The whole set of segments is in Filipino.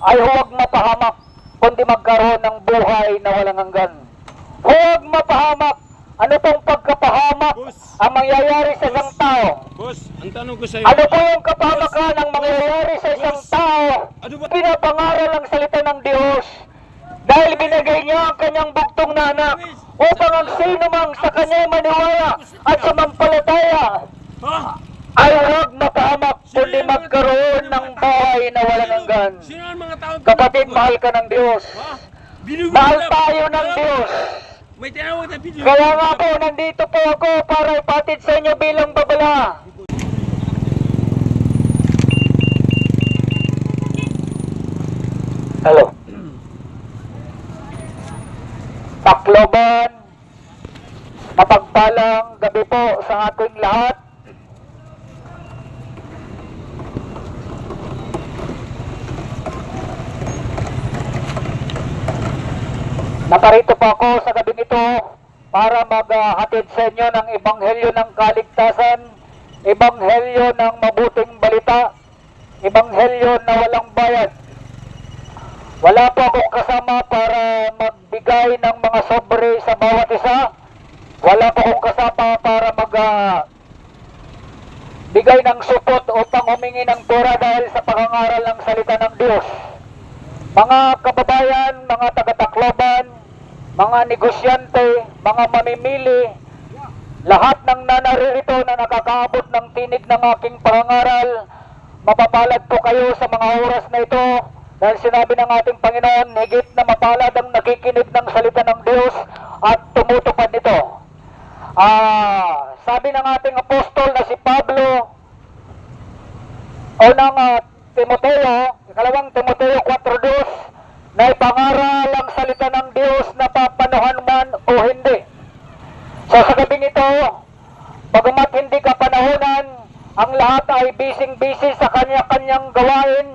ay huwag mapahamak, kundi magkaroon ng buhay na walang hanggan. Huwag mapahamak. Ano pong pagkapahamak ang mangyayari sa isang tao? Boss, ang tanong ko sa'yo. Ano po yung kapahamakan ang mangyayari sa isang tao? Ano ba? Pinapangaral ang salita ng Diyos dahil binigay niya ang kanyang bugtong na anak upang ang sino mang sa kanya'y maniwala at sumampalataya Ha? ay huwag mapahamak, kundi magkaroon ng buhay na walang hanggan. Sino ang mga tao? Kapatid, mahal ka ng Diyos. Ha? Binubuo Mahal lang. tayo ng Diyos. May tinawag na video. Kaya nga po, nandito po ako para ipatid sa inyo bilang babala. Hello. Tacloban, mapagpalang gabi po sa ating lahat. Naparito po ako sa gabing ito para maghatid sa inyo ng ebanghelyo ng kaligtasan, ebanghelyo ng mabuting balita, ebanghelyo na walang bayad. Wala po akong kasama para magbigay ng mga sobre sa bawat isa. Wala po akong kasama para magbigay ng support upang humingi ng pera dahil sa pangangaral ng salita ng Diyos. Mga kababayan, mga taga-Tacloban, mga negosyante, mga mamimili, lahat ng naririto na nakakaabot ng tinig ng aking pangangaral, mapapalad po kayo sa mga oras na ito dahil sinabi ng ating Panginoon, higit na mapalad ang nakikinig ng salita ng Diyos at tumutupad nito. Sabi ng ating apostol na si Pablo, unang Timoteo, ikalawang Timoteo 4:2, na ipangaral ang salita ng Diyos na papanuhan man o hindi. So sa gabing ito, bagamat hindi kapanahonan, ang lahat ay busy sa kanya-kanyang gawain,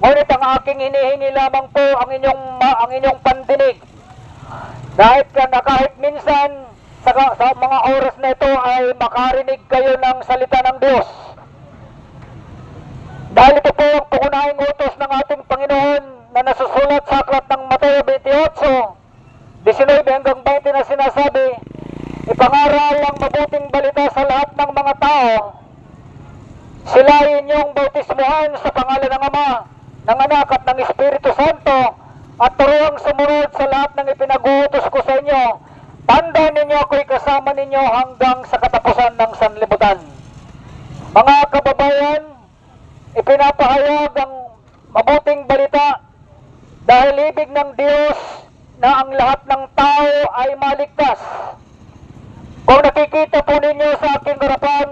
ngunit ang aking hinihingi lamang po ang inyong pandinig. Kahit minsan sa mga oras na ito ay makarinig kayo ng salita ng Diyos. Dahil ito po ang pangunahing utos ng ating Panginoon na nasusulat sa aklat ng Mateo 28:19 hanggang 20 na sinasabi, ipangaral ang mabuting balita sa lahat ng mga tao. Sila inyong bautismuhan sa pangalan ng Ama, ng Anak at ng Espiritu Santo, at turuang sumunod sa lahat ng ipinag-uutos ko sa inyo. Tandaan ninyo ako'y kasama ninyo hanggang sa katapusan ng sanlibutan. Mga kababayan, ipinapahayag ang mabuting balita dahil ibig ng Diyos na ang lahat ng tao ay maligtas. Kung nakikita po ninyo sa aking harapan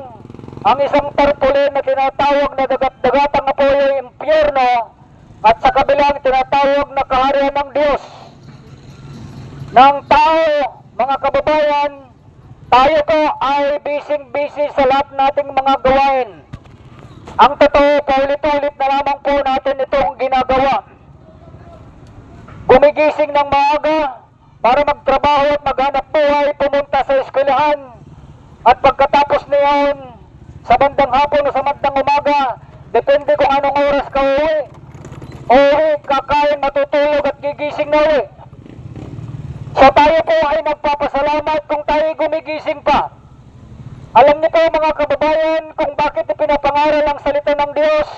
ang isang tarpaulin na tinatawag na dagat-dagatang apoy impyerno at sa kabilang tinatawag na kaharian ng Diyos ng tao, mga kababayan, tayo po ay busy sa lahat nating mga gawain. Ang totoo, paulit-ulit na lamang po natin itong ginagawa. Gumigising ng maaga para magtrabaho at maghanap buhay, pumunta sa eskwelahan, at pagkatapos niyon, sa bandang hapon o sa bandang umaga, depende kung anong oras ka uwi, kakain, matutulog at gigising na uwi. So tayo po ay nagpapasalamat kung tayo gumigising pa. Alam niyo po mga kababayan kung bakit ipinapangaral ang salita ng Diyos.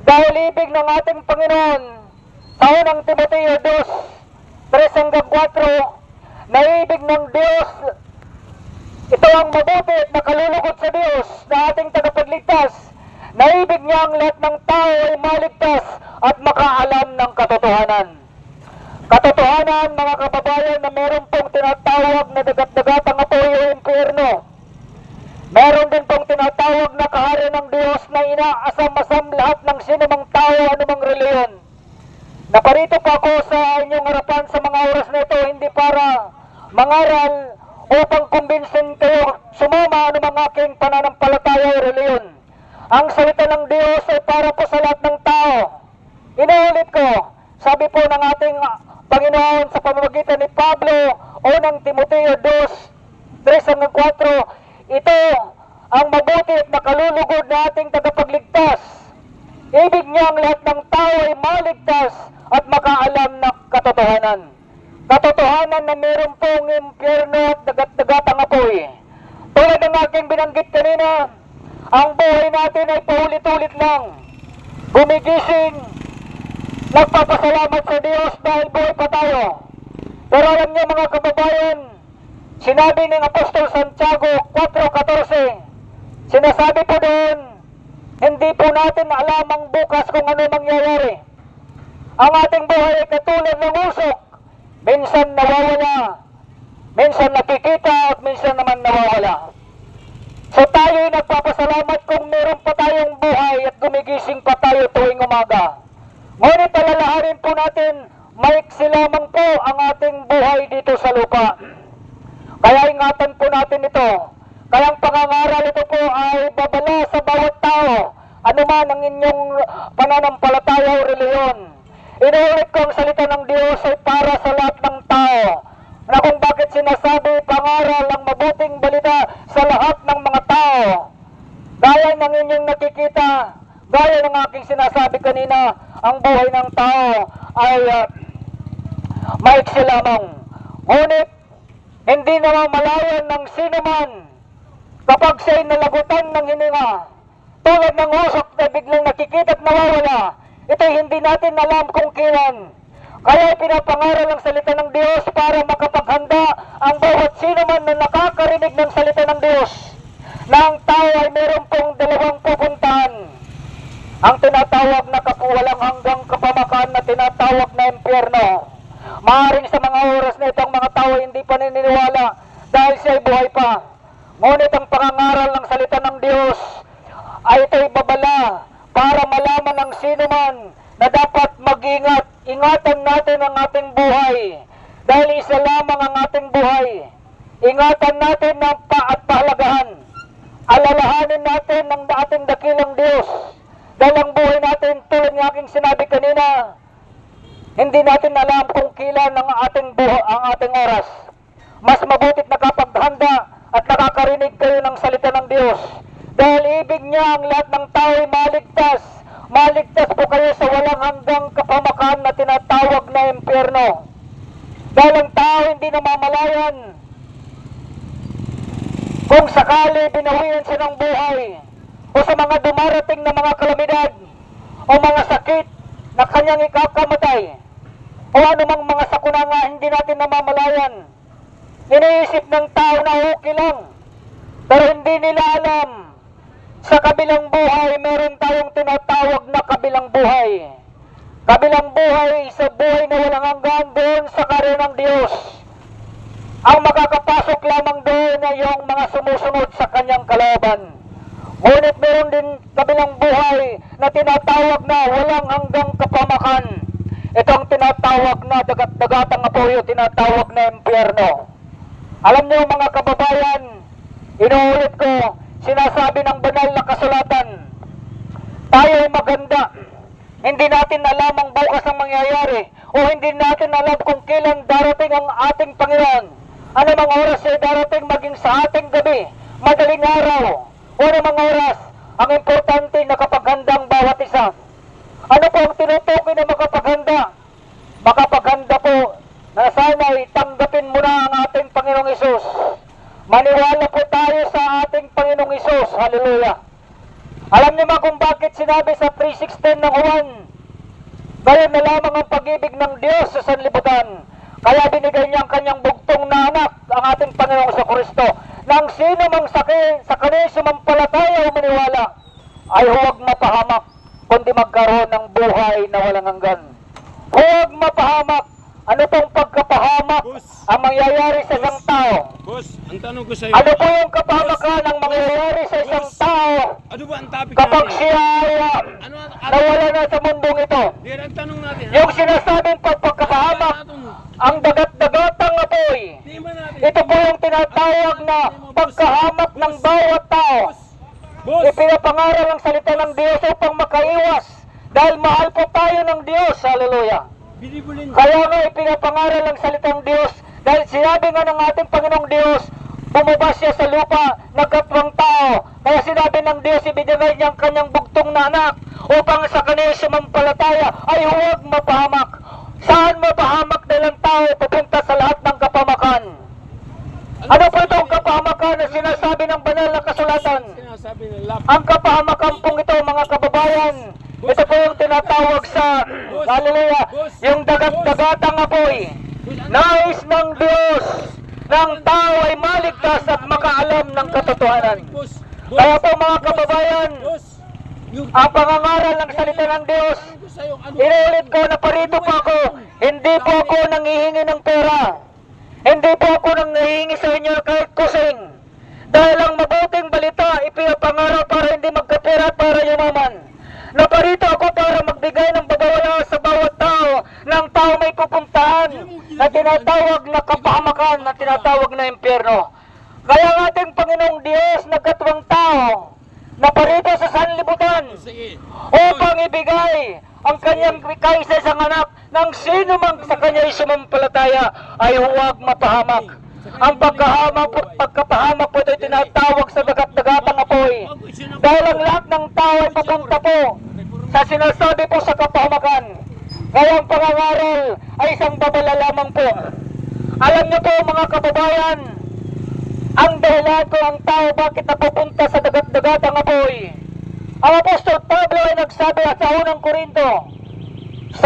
Dahil ibig ng ating Panginoon sa unang Timoteo 2:3-4, na ibig ng Diyos, ito ang mabuti at nakalulugod sa Diyos na ating tagapagligtas. Naibig niya ang lahat ng tao ay maligtas at makaalam ng katotohanan. Katotohanan, mga kababayan, na meron pong tinatawag na dagat-dagatang apoy o impyerno. Meron din pong tinatawag na kaharian ng Diyos na inaasam-asam lahat ng sinumang tao, anumang reliyon. Naparito po ako sa inyong harapan sa mga oras na ito hindi para mangaral upang kumbinsin kayo sumama anumang aking pananampalataya o reliyon. Ang salita ng Diyos ay para po sa lahat ng tao. Inuulit ko, sabi po ng ating Panginoon sa pamamagitan ni Pablo, unang Timoteo 2:3-4, ito ang mabuti at nakalulugod na ating tagapagligtas. Ibig niya ang lahat ng tao ay maligtas at makaalam ng katotohanan. Katotohanan na meron pong impyerno at dagat-dagatang apoy. Tulad ng aking binanggit kanina, ang buhay natin ay paulit-ulit lang. Gumigising, nagpapasalamat sa Diyos dahil buhay pa tayo. Pero alam niyo mga kababayan, sinabi ng Apostol Santiago 4:14, sinasabi po doon, hindi po natin alam ang bukas kung ano mangyayari. Ang ating buhay ay katulad ng usok, minsan nawawala, minsan nakikita at minsan naman nawawala. So tayo ay nagpapasalamat kung meron pa tayong buhay at gumigising pa tayo tuwing umaga. Ngunit alalahanin po natin, maiksi lamang po ang ating buhay dito sa lupa. Kaya ingatan po natin ito. Kaya ang pangangaral ito po ay babala sa bawat tao, anuman ang inyong pananampalataya o reliyon. Inuulit ko ang salita ng Diyos ay para sa lahat ng tao, na kung bakit sinasabi pangaral ang mabuting balita sa lahat ng mga tao. Gaya ng inyong nakikita, gaya ng aking sinasabi kanina, ang buhay ng tao ay maiksi lamang. Ngunit, hindi namamalayan ng sino man kapag siya'y nalagutan ng hininga. Tulad ng usok na biglang nakikita at nawawala, ito'y hindi natin alam kung kailan. Kaya pinapangaral ang salita ng Diyos para makapaghanda ang bawat sino man na nakakarinig ng salita ng Diyos na ang tao ay meron pong dalawang pupuntahan. Ang tinatawag na kapuwalang hanggang kapamakan na tinatawag na impyerno. Maaaring sa mga oras na itong mga tao hindi pa naniniwala dahil siya'y buhay pa. Ngunit ang pangangaral ng salita ng Diyos ay ito'y babala para malaman ng sino man na dapat mag-ingat. Ingatan natin ang ating buhay dahil isa lamang ang ating buhay. Ingatan natin ang at pahalagahan. Alalahanin natin ang ating dakilang Diyos dahil ang buhay natin, tulad ng aking sinabi kanina, hindi natin alam kung kailan ang ating buhay, ang ating oras. Mas mabutit nakapaghanda at nakakarinig kayo ng salita ng Diyos dahil ibig niya ang lahat ng tao ay maligtas. Maligtas po kayo sa walang hanggang kapamakan na tinatawag na impyerno. Dahil ang tao hindi namamalayan kung sakali binawian siya ng buhay o sa mga dumarating na mga kalamidad o mga sakit na kanyang ikakamatay o anumang mga sakuna nga hindi natin namamalayan. Iniisip ng tao na okay lang, pero hindi nila alam sa kabilang buhay meron tayong tinatawag na kabilang buhay. Kabilang buhay sa buhay na walang hanggan doon sa karya ng Diyos. Ang makakapasok lamang doon ay yung mga sumusunod sa kanyang kalooban. Ngunit meron din kabilang buhay na tinatawag na walang hanggang kapamakan. Ito ang tinatawag na dagat-dagatang apoy o tinatawag na impyerno. Alam niyo mga kababayan, inuulit ko, sinasabi ng banal na kasulatan, tayo ay maganda. Hindi natin alam ang bukas ang mangyayari o hindi natin alam kung kailan darating ang ating Panginoon. Ano mga oras ay darating maging sa ating gabi, madaling araw, o ano mga oras. Ang importante nakapaghanda ang bawat isa. Ano po ang tinutukoy na makapaghanda? Makapaghanda po na sana'y tanggapin mo na ang ating Panginoong Hesus. Maniwala po tayo sa ating Panginoong Hesus. Hallelujah. Alam niyo ba kung bakit sinabi sa 3:16 ng Juan, gayon na lamang ang pag-ibig ng Diyos sa sanlibutan, kaya binigay niya ang kanyang bugtong na anak, ang ating Panginoong Kristo, nang sino mang sa kanya sumampalataya o maniwala, ay huwag mapahamak, kundi magkaroon ng buhay na walang hanggan. Huwag mapahamak. Ano pong pagkapahamak ang mangyayari sa isang tao? Boss, ang tanong ko sa'yo. Ano po yung kapahamakan ang mangyayari sa isang tao Ano ba ang topic kapag natin? siya ay nawala na sa mundong ito? Yan ang tanong natin. Yung sinasabing pagkapahamak, ang dagat-dagatang apoy, Di ba natin? ito po yung tinatawag na pagkahamak ng bawat tao. Boss, Ipinapangaral ang salita ng Diyos upang makaiwas dahil mahal po tayo ng Diyos. Hallelujah. binibulin. Kaya nga ipinapangaral ang salita ng Diyos dahil sinabi nga ng ating Panginoong Diyos, bumaba siya sa lupa, nagkatwang tao. Kaya sinabi ng Diyos, ibinigay niya ang kanyang bugtong na anak upang sa kanya sumampalataya ay huwag mapahamak. Saan mapahamak dahil ang tao papunta sa lahat ng kapamakan? Ano po itong kapahamakan na sinasabi ng banal na kasulatan? Sinasabi ng lap. Ang kapahamakan pong ito, mga kababayan, ito po yung tinatawag sa Hallelujah, yung dagat-dagatang apoy. Nais ng Diyos ng tao ay maligtas at makaalam ng katotohanan. Boss. Kaya po mga kababayan, Boss. Yung ang pangangaral ng salita ng Diyos, tanong ko sa'yo, ano? inuulit ko na parito po ako, hindi po ako nangihingi ng pera. Hindi po ako nangihingi sa inyo kahit kusing. Dahil ang mabuting balita, ipinapangarap para hindi magkapera at para yumaman. Naparito ako para magbigay ng babawala sa bawat tao ng tao may pupuntahan na tinatawag na kapahamakan, na tinatawag na impyerno. Kaya ang ating Panginoong Diyos nagkatwang tao naparito sa sanlibutan Sige. upang ibigay ang kanyang kaisa-isang anak ng sino mang sa kanya'y sumampalataya ay huwag mapahamak. Ang pagkapahamak po ito ay tinatawag sa dagat-dagatang apoy. Dahil ang lahat ng tao ay papunta po sa sinasabi po sa kapahamakan. Kaya ang pangangaral ay isang babala lamang po. Alam niyo po mga kababayan, ang dahilan ko ang tao bakit napupunta sa dagat-dagatang apoy. Ang Apostol Pablo ay nagsabi at sa unang Korinto 6,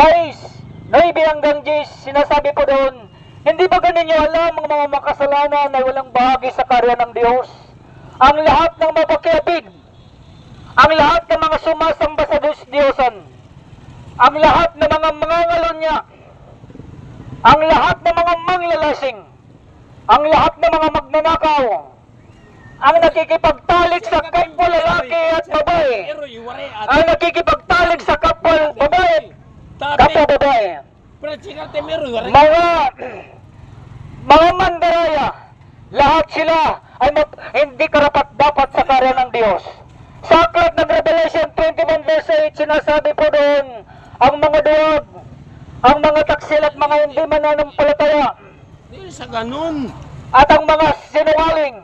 9 hanggang 10, sinasabi po doon, hindi ba ganinyo alam ang mga makasalanan na walang bahagi sa karya ng Diyos? Ang lahat ng mapakiapid, ang lahat ng mga sumasamba sa Diyos-Diyosan, ang lahat ng mga mangangalonya, ang lahat ng mga manglalasing, ang lahat ng mga magnanakaw, ang nakikipagtalik sa kapwa lalaki at babae, Pero iwari at ang nakikipagtalik sa kapwa babae, kapwa tapi. babae, Pero chikarte meron iwari. mga mandaraya, lahat sila ay hindi karapat-dapat sa karya ng Diyos. Sa aklat ng Revelation 21 verse 8, sinasabi po doon, ang mga duwag, ang mga taksil at mga hindi mananampalataya, Hindi sa ganun. at ang mga sinungaling,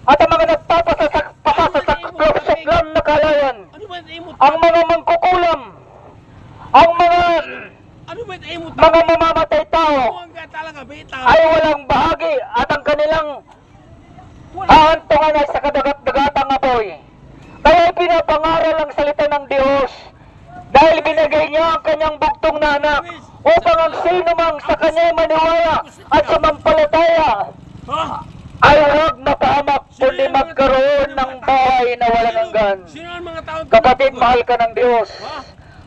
at ang mga nagpapasasaklam na kalayan, Ano ba tayo mo? ang mga mangkukulam, ang mga Ano ba tayo mo? mamamatay tao, Huwag ka talaga beta. ay walang bahagi at ang kanilang hahantungan ay sa kadagat-dagatang apoy. Kaya pinapangaral ang salita ng Diyos dahil binigay niya ang kanyang bugtong na anak upang ang sino mang sa kanya maniwala at sumampalataya Ha? ay huwag mapahamak kundi magkaroon ng buhay na walang hanggan. Sino ang mga tao? Kapatid, mahal ka ng Diyos. Ha?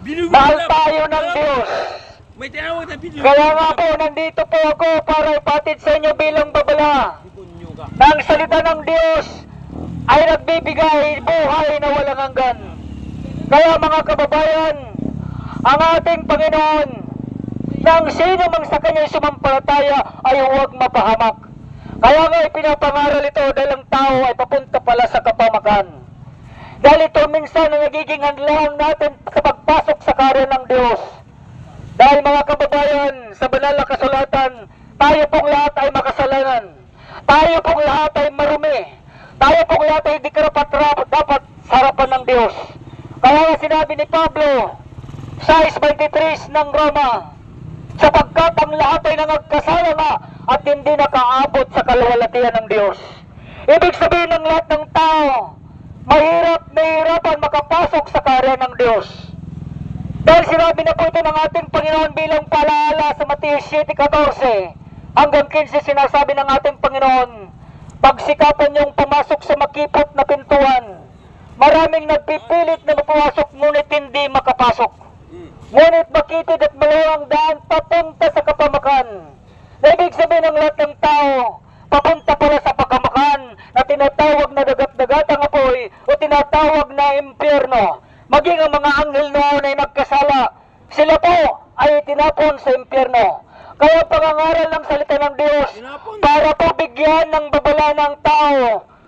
Binugin Mahal na- tayo ng Diyos. May tinawag na binugin. Kaya nga po, nandito po ako para ipatid sa inyo bilang babala Kunyo ka. na ang salita ng Diyos ay nagbibigay buhay na walang hanggan. Kaya mga kababayan, ang ating Panginoon, nang sino mang sa kanya'y sumampalataya ay huwag mapahamak. Kaya nga ipinapangaral ito dahil ang tao ay papunta pala sa kapamakan. Dahil ito minsan ang nagiging hadlang natin sa pagpasok sa karya ng Diyos. Dahil mga kababayan, sa banal na kasulatan, tayo pong lahat ay makasalanan. Tayo pong lahat ay marumi. Tayo pong lahat ay hindi karapat-dapat sa harapan ng Diyos. Kaya nga sinabi ni Pablo, 6:23 ng Roma, sapagkat ang lahat ay nangagkasala nga at hindi nakaabot sa kaluwalhatian ng Diyos. Ibig sabihin ng lahat ng tao, mahirapan makapasok sa karya ng Diyos. Dahil sinabi na po ito ng ating Panginoon bilang palaala sa Mateo 7:14 hanggang 15, sinasabi ng ating Panginoon, pagsikapan niyong pumasok sa makipot na pintuan. Maraming nagpipilit na mapasok ngunit hindi makapasok. Ngunit makitid at malayo ang daan papunta sa kapamakan. Na ibig sabihin ng lahat ng tao, papunta pala sa pagkamakan na tinatawag na dagat-dagatang apoy o tinatawag na impyerno. Maging ang mga anghel noon ay nagkasala, sila po ay tinapon sa impyerno. Kaya pangangaral ng salita ng Diyos para po bigyan ng babala ng tao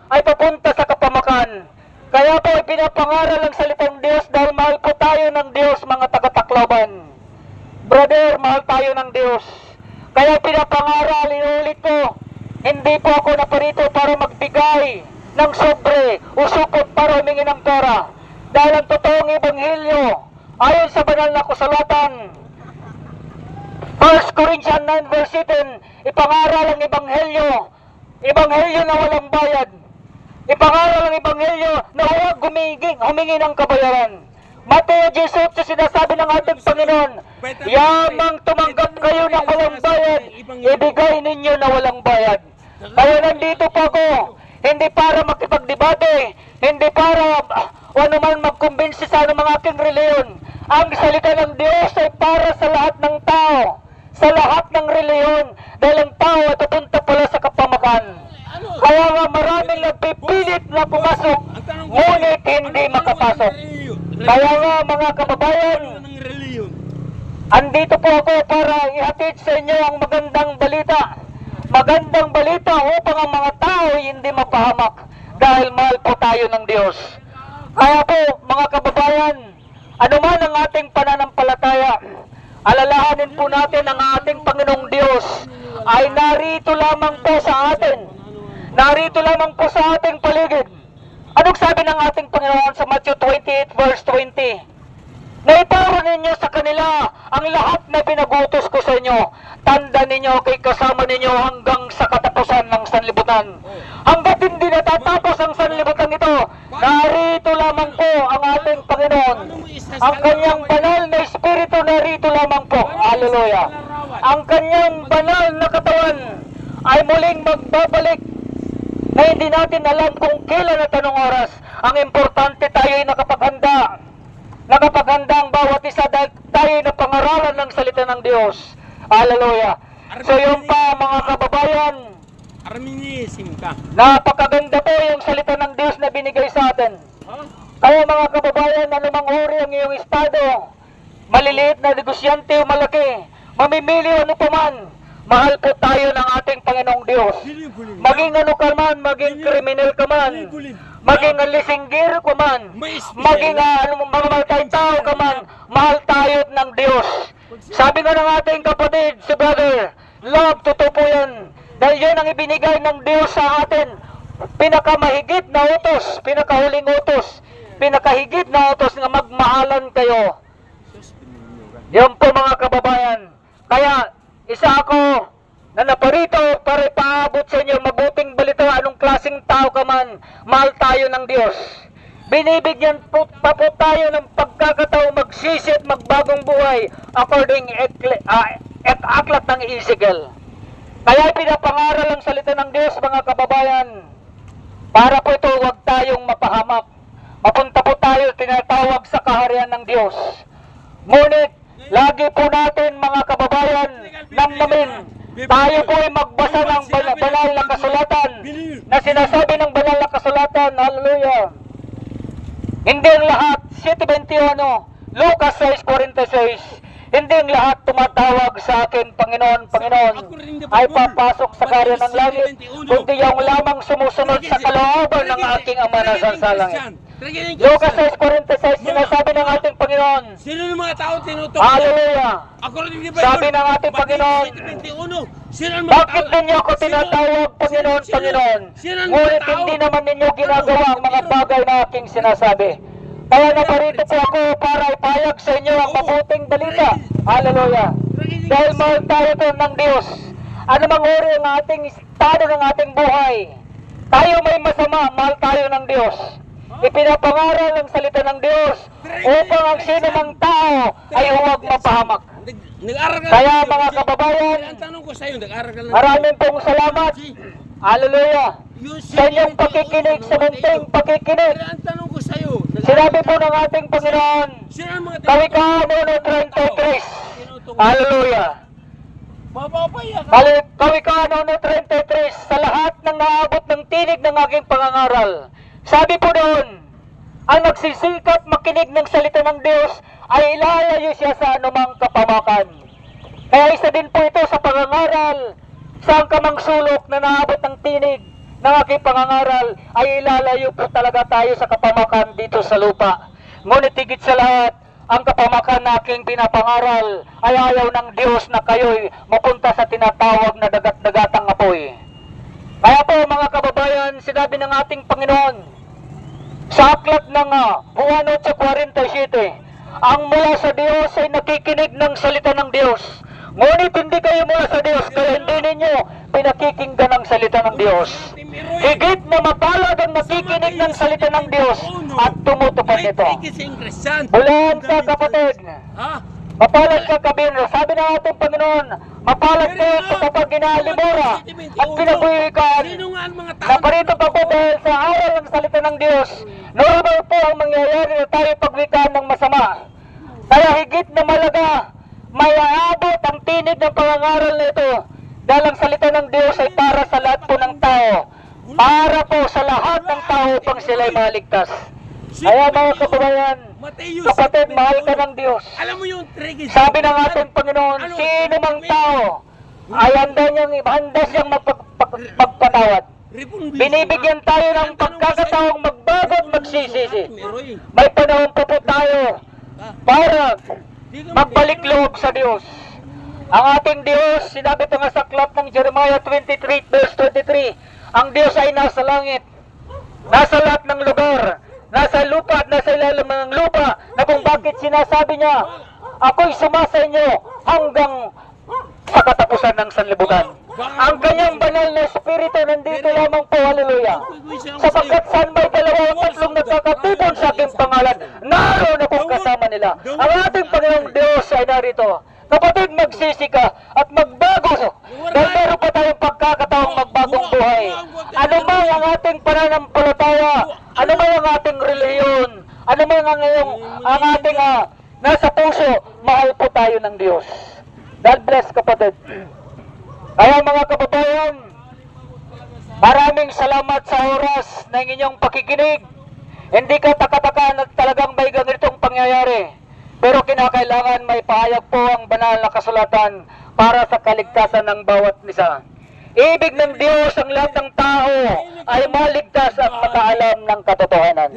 ay papunta sa kapamakan. Kaya po ipinapangaral ang salitang Diyos dahil mahal po tayo ng Diyos, mga taga-Tacloban. Brother, mahal tayo ng Diyos. Kaya pinapangaral, inulit ko, hindi po ako naparito para magbigay ng sobre o supot para humingi ng pera. Dahil ang totoong ebanghelyo, ayon sa banal na kasulatan, 1 Corinthians 9 verse 7, ipangaral ang ebanghelyo na walang bayad. Ipangaral ang ebanghelyo na huwag humingi ng kabayaran. Mateo 18 sinasabi ng ating Panginoon, yamang tumanggap kayo ng walang bayad, ibigay ninyo na walang bayad. Kaya nandito po ako, hindi para makipagdebate, hindi para ano man magkumbinsi sa anumang aking reliyon. Ang salita ng Diyos ay para sa lahat ng tao, sa lahat ng reliyon, dahil ang tao ay papunta pala sa kapamakan. Kaya nga maraming nagpipilit na pumasok, ngunit hindi makapasok. Kaya nga mga kababayan, andito po ako para ihatid sa inyo ang magandang balita. Magandang balita upang ang mga tao hindi mapahamak dahil mahal po tayo ng Diyos. Kaya po mga kababayan, anuman ang ating pananampalataya, alalahanin po natin ang ating Panginoong Diyos ay narito lamang po sa atin. Narito lamang po sa ating paligid. Anong sabi ng ating Panginoon sa Matthew 28 verse 20? Naituro ninyo sa kanila ang lahat na pinagutos ko sa inyo. Tanda ninyo kay kasama ninyo hanggang sa katapusan ng sanlibutan. Hanggat hindi natatapos ang sanlibutan ito, narito lamang po ang ating Panginoon. Ang kanyang banal na espiritu narito lamang po. Hallelujah. Ang kanyang banal na katawan ay muling magbabalik na hindi natin alam kung kailan at anong oras. Ang importante tayo ay nakapaghanda. Nakapaghanda ang bawat isa dahil tayo na pangaralan ng salita ng Diyos. Hallelujah. So yun pa mga kababayan, napakaganda po yung salita ng Diyos na binigay sa atin. Kaya mga kababayan, anumang uri ang iyong estado, maliliit na negosyante o malaki, mamimili ano pa man, mahal po tayo ng ating Panginoong Diyos. Maging ano ka man, maging kriminal ka man, maging lisinggero ka man, maging mamamatay tao ka man, mahal tayo ng Diyos. Sabi nga ng ating kapatid, si brother, love, totoo po yan. Dahil yun ang ibinigay ng Diyos sa atin. Pinakamahigit na utos, pinakahuling utos, pinakahigit na utos nga magmahalan kayo. Yan po mga kababayan. Kaya, isa ako na naparito para ipaabot sa inyo mabuting balita, anong klaseng tao ka man, mahal tayo ng Diyos. Binibigyan pa po tayo ng pagkakataong magsisi at magbagong buhay according at aklat ng Ezekiel. Kaya pinapangaral ang salita ng Diyos mga kababayan. Para po ito huwag tayong mapahamak. Mapunta po tayo tinatawag sa kaharian ng Diyos. Ngunit lagi po natin mga kababayan namnamin, tayo po ay magbasa ng banal na kasulatan na sinasabi ng banal na kasulatan. Hallelujah. Hindi ang lahat, 7:21, Lucas 6:46, hindi ang lahat tumatawag sa akin, Panginoon, Panginoon, ay papasok sa kaharian ng langit, kundi yung lamang sumusunod sa kalooban ng aking Ama na sa langit. Lucas 6:46, sinasabi ng ating Panginoon. Sino ng mga tao tinutukoy? Hallelujah. Sabi ng ating Panginoon, bakit ninyo ako tinatawag, Panginoon, Panginoon? Ngunit hindi naman ninyo ginagawa ang mga bagay na aking sinasabi. Kaya naparito po ako para ipayag sa inyo ang mabuting balita. Hallelujah. Dahil mahal tayo ito ng Diyos. Ano mang uri ang ating estado ng ating buhay, tayo may masama, mahal tayo ng Diyos. Ipinapangaral ang salita ng Diyos upang ang sino mang tao ay huwag mapahamak. Kaya mga kababayan, maraming pong salamat. Hallelujah. Sa inyong pakikinig, sa munting pakikinig. Sinabi po ng ating Panginoon, Kawikaan 1:33. Hallelujah. Kawikaan 1:33, sa lahat ng naabot ng tinig ng aking pangangaral. Sabi po doon, ang nagsisikap makinig ng salita ng Diyos ay ilalayo siya sa anumang kapamakan. Kaya isa din po ito sa pangangaral, saan ka mang sulok na naabot ng tinig ng aking pangangaral ay ilalayo po talaga tayo sa kapamakan dito sa lupa. Ngunit higit sa lahat, ang kapamakan na aking pinapangaral ay ayaw ng Diyos na kayo'y mapunta sa tinatawag na dagat-dagatang apoy. Kaya po mga kababayan, sinabi ng ating Panginoon sa aklat ng Juan 8:47, ang mula sa Diyos ay nakikinig ng salita ng Diyos. Ngunit hindi kayo mula sa Diyos, kaya hindi ninyo pinakikinggan ang salita ng Diyos. Higit na mapalad ang nakikinig ng salita ng Diyos at tumutupad nito. Bulan ka kapatid, Ha? mapalad ka kabir. Sabi ng ating Panginoon, mapalad kayo kapag ginaalimura at pinabuhikan. Sino nga ang mga tao? Naparito pa po dahil sa aral ng salita ng Diyos, normal po ang mangyayari na tayo pagwikaan ng masama. Kaya higit na malaga, may aabot ang tinig ng pangangaral na ito dahil ang salita ng Diyos ay para sa lahat po ng tao. Para po sa lahat ng tao upang sila'y maligtas. Kaya mga kababayan, kapatid, mahal ka ng Diyos. Alam mo yung trick. Sabi ng ating Panginoon, sino mang tao ay handa siyang magpatawad. Binibigyan tayo ng pagkakataong magbago at magsisisi. May panahon pa po tayo para magbalik loob sa Diyos. Ang ating Diyos, sinabi pa nga sa aklat ng Jeremiah 23:23, ang Diyos ay nasa langit, nasa lahat ng lugar, nasa lupa at nasa ilalim ng lupa, na kung bakit sinasabi niya, ako'y sumasa inyo hanggang sa katapusan ng sanlibutan. Ang kanyang banal na espiritu nandito lamang po, haleluya. Sapagkat saan may dalawa o tatlong nagkakatipon sa aking pangalan, naroon akong kasama nila. Ang ating Panginoong Diyos ay narito. Kapatid, magsisi ka at magbago. Dahil meron pa tayong pagkakataong magbagong buhay. Ano man ang ating pananampalataya, ano man ang ating reliyon, ano man ang ating nasa puso, mahal po tayo ng Diyos. God bless, kapatid. Kaya mga kababayan, maraming salamat sa oras ng inyong pakikinig. Hindi ka takatakan at talagang may ganitong pangyayari. Pero kinakailangan may pahayag po ang banal na kasulatan para sa kaligtasan ng bawat isa. Ibig ng Diyos ang lahat ng tao ay maligtas at makaalam ng katotohanan.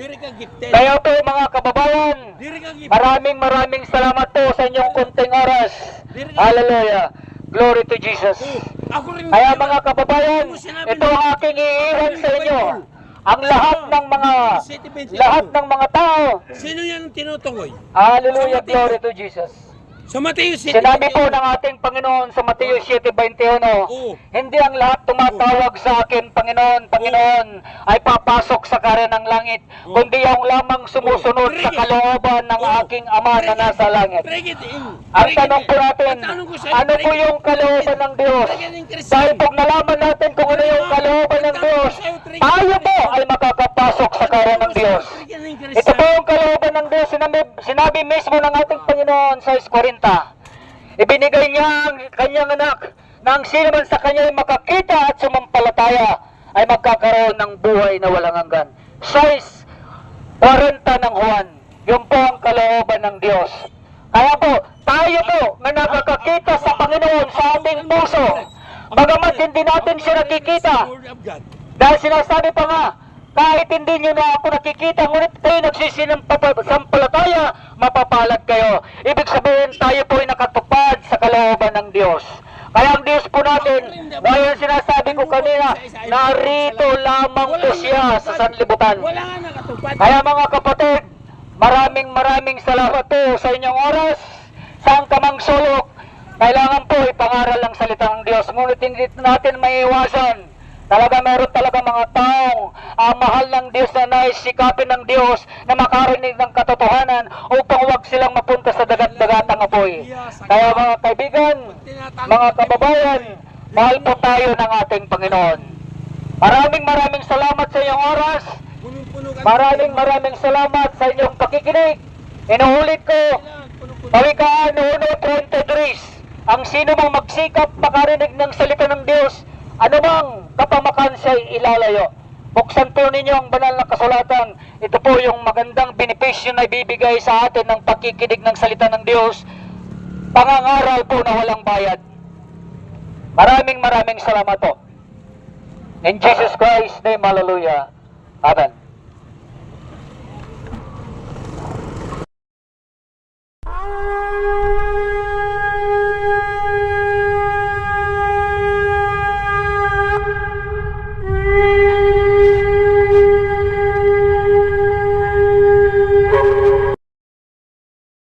Kaya po mga kababayan, maraming salamat po sa inyong kunting oras. Hallelujah. Glory to Jesus. Kaya mga kababayan, ito ang aking iiwan sa inyo. Ang lahat ng mga tao. Sino yan ang tinutukoy? Hallelujah, glory to Jesus. Sa Mateo 7. Sinabi po ng ating Panginoon sa Mateo 7:21, hindi ang lahat tumatawag sa akin, Panginoon, Panginoon, ay papasok sa karan ng langit, kundi ang lamang sumusunod sa kalooban ng aking Ama na nasa langit. Ang tanong po natin, ano po yung kalooban ng Diyos? Dahil pag nalaman natin kung ano yung kalooban ng Diyos, tayo po ay makakapasok sa karan ng Diyos. Ito po yung kalooban ng Diyos. Sinabi mismo ng ating Panginoon sa 6:40. Ibinigay niya ang kanyang anak na ang sino man sa kanya ay makakita at sumampalataya ay magkakaroon ng buhay na walang hanggan. 6:40 ng Juan. Yun po ang kalooban ng Diyos. Kaya po, tayo po na nakakakita sa Panginoon sa ating puso, bagamat hindi natin siya nakikita, dahil sinasabi pa nga, kahit hindi nyo na ako nakikita, ngunit kayo nagsisisampalataya, mapapalad kayo. Ibig sabihin, tayo po ay nakatupad sa kalooban ng Diyos. Kaya ang Diyos po natin, ngayon sinasabi ko kanina, narito lamang po siya sa sanlibutan. Kaya mga kapatid, maraming salamat po sa inyong oras. Saan ka mang sulok, kailangan po ipangaral ang salita ng Diyos. Ngunit hindi natin maiiwasan. Talaga meron talaga mga taong mahal ng Diyos na naisikapin ng Diyos na makarinig ng katotohanan upang huwag silang mapunta sa dagat-dagatang apoy. Kaya mga kaibigan, mga kababayan, mahal po tayo ng ating Panginoon. Maraming salamat sa iyong oras. Maraming salamat sa inyong pakikinig. Inuulit ko, Pawikaan 1:33, ang sino mang magsikap makarinig ng salita ng Diyos, anumang kapamakan siya'y ilalayo. Buksan po ninyo ang banal na kasulatan. Ito po yung magandang benepisyo na ibibigay sa atin ng pakikinig ng salita ng Diyos. Pangangaral po na walang bayad. Maraming salamat po. In Jesus Christ's name, hallelujah. Amen.